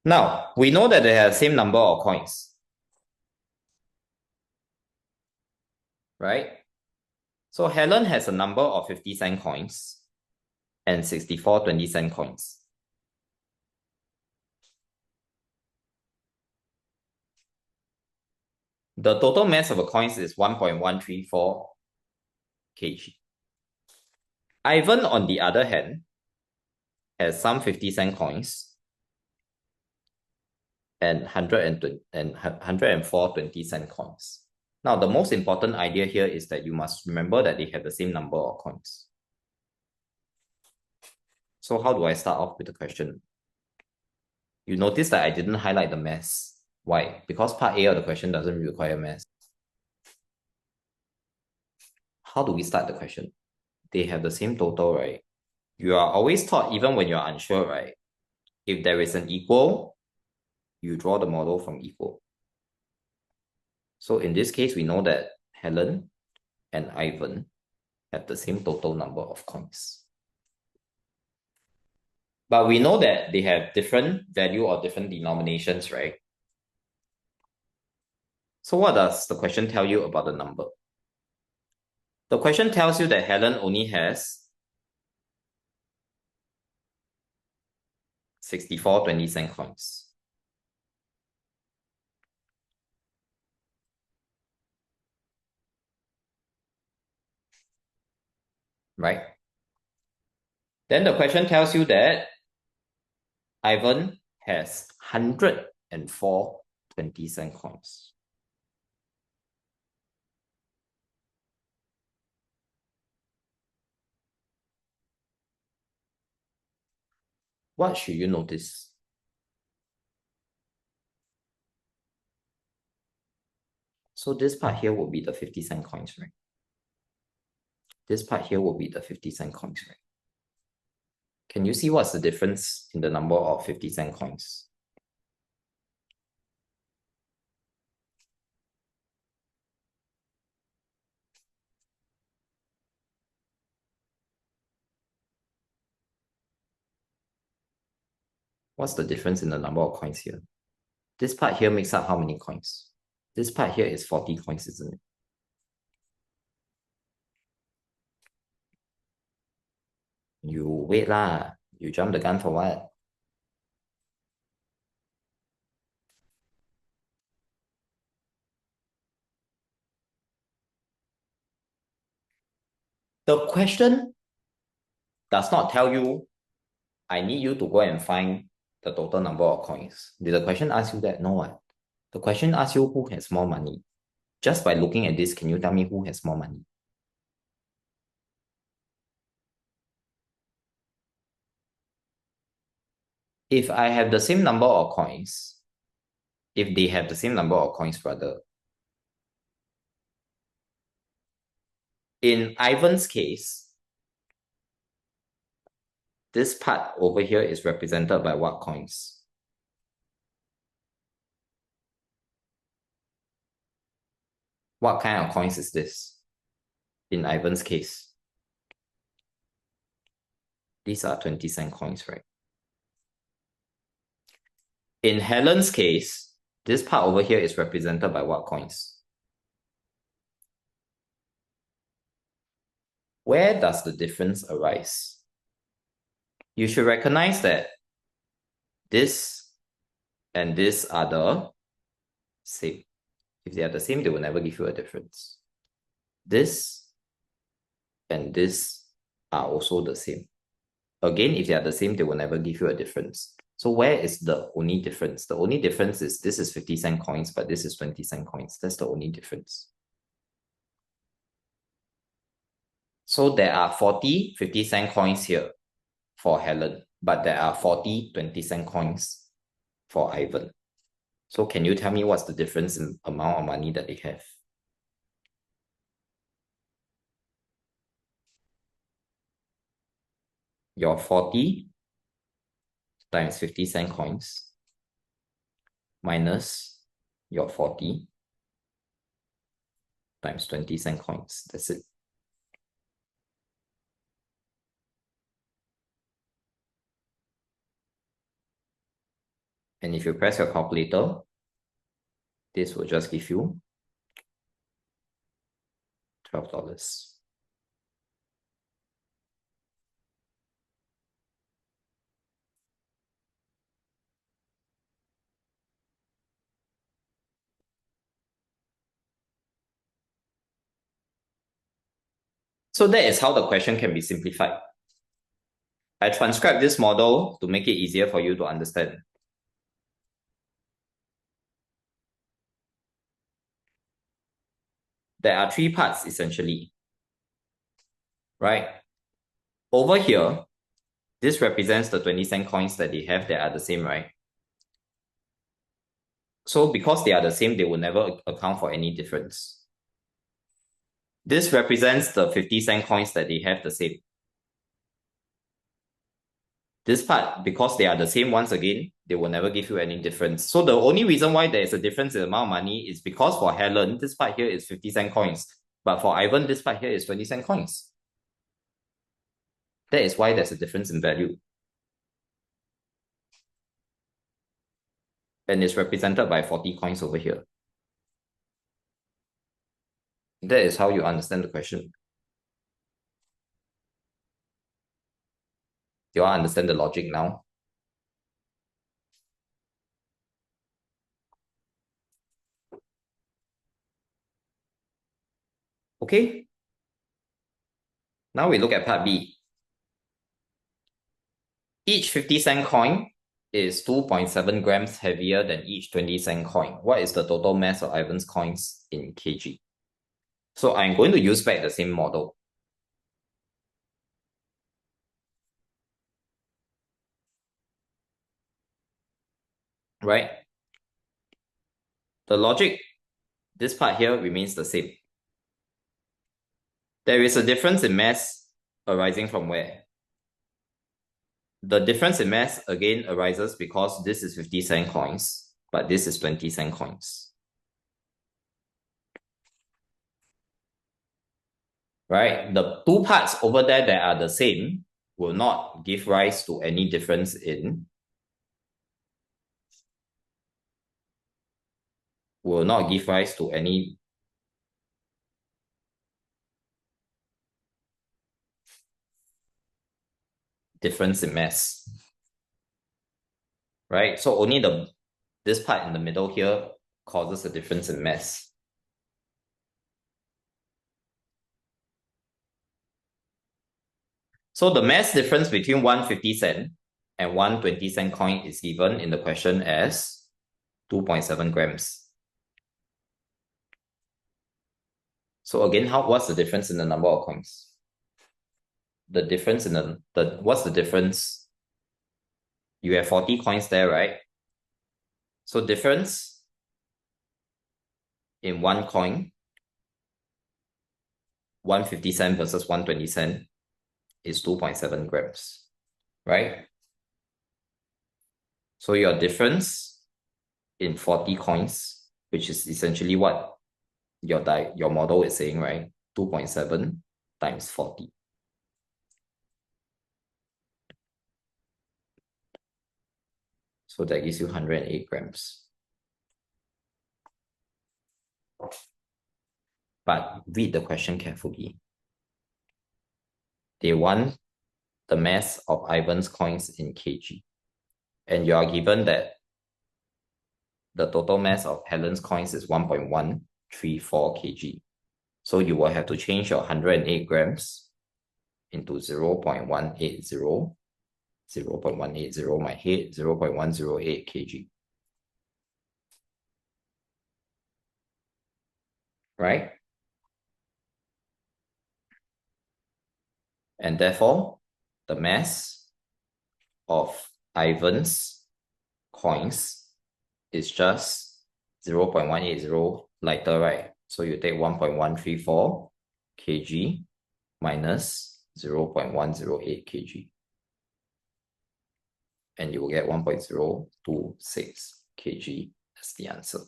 Now, we know that they have the same number of coins, right? So Helen has a number of 50-cent coins and 64 20-cent coins. The total mass of the coins is 1.134 kg. Ivan, on the other hand, has some 50-cent coins and 104 20-cent coins. Now, the most important idea here is that you must remember that they have the same number of coins. So how do I start off with the question? You notice that I didn't highlight the mass. Why? Because part A of the question doesn't require mass. How do we start the question? They have the same total, right? You are always taught, even when you're unsure, right? If there is an equal, you draw the model from equal. So in this case, we know that Helen and Ivan have the same total number of coins. But we know that they have different value or different denominations, right? So what does the question tell you about the number? The question tells you that Helen only has 64 20-cent coins. Right? Then the question tells you that Ivan has 104 20-cent coins. What should you notice? So this part here will be the 50-cent coins, right? This part here will be the 50-cent coins, right? Can you see what's the difference in the number of 50-cent coins? What's the difference in the number of coins here? This part here makes up how many coins? This part here is 40 coins, isn't it? You wait lah. You jump the gun for what? The question does not tell you, I need you to go and find the total number of coins. Did the question ask you that? No one. The question asks you who has more money. Just by looking at this, can you tell me who has more money? If I have the same number of coins, if they have the same number of coins rather, in Ivan's case, this part over here is represented by what coins? What kind of coins is this in Ivan's case? These are 20-cent coins, right? In Helen's case, this part over here is represented by what coins? Where does the difference arise? You should recognize that this and this are the same. If they are the same, they will never give you a difference. This and this are also the same. Again, if they are the same, they will never give you a difference. So where is the only difference? The only difference is this is 50-cent coins, but this is 20-cent coins. That's the only difference. So there are 40 50-cent coins here for Helen, but there are 40 20-cent coins for Ivan. So can you tell me what's the difference in amount of money that they have? Your 40 times 50-cent coins minus your 40 times 20-cent coins. That's it. And if you press your calculator, this will just give you $12. So that is how the question can be simplified. I transcribed this model to make it easier for you to understand. There are three parts essentially, right? Over here, this represents the 20-cent coins that they have that are the same, right? So because they are the same, they will never account for any difference. This represents the 50-cent coins that they have the same. This part, because they are the same once again, they will never give you any difference. So the only reason why there is a difference in the amount of money is because for Helen, this part here is 50-cent coins. But for Ivan, this part here is 20-cent coins. That is why there's a difference in value. And it's represented by 40 coins over here. That is how you understand the question. Do you all understand the logic now? Okay. Now we look at part B. Each 50-cent coin is 2.7 grams heavier than each 20-cent coin. What is the total mass of Ivan's coins in kg? So I'm going to use back the same model. Right? The logic, this part here remains the same. There is a difference in mass arising from where? The difference in mass again arises because this is 50-cent coins, but this is 20-cent coins. Right? The two parts over there that are the same will not give rise to any difference in will not give rise to any difference in mass. Right? So only this part in the middle here causes a difference in mass. So the mass difference between one 50-cent and one 20-cent coin is given in the question as 2.7 grams. So again, what's the difference in the number of coins? The difference in what's the difference? You have 40 coins there, right? So difference in one coin, 150-cent versus 120-cent is 2.7 grams, right? So your difference in 40 coins, which is essentially what your model is saying, right? 2.7 times 40. So that gives you 108 grams. But read the question carefully. They want the mass of Ivan's coins in kg. And you are given that the total mass of Helen's coins is 1.134 kg. So you will have to change your 108 grams into 0.180, 0.180 my head, 0.108 kg. Right? And therefore, the mass of Ivan's coins is just 0.180 lighter, right? So you take 1.134 kg minus 0.108 kg. And you will get 1.026 kg as the answer.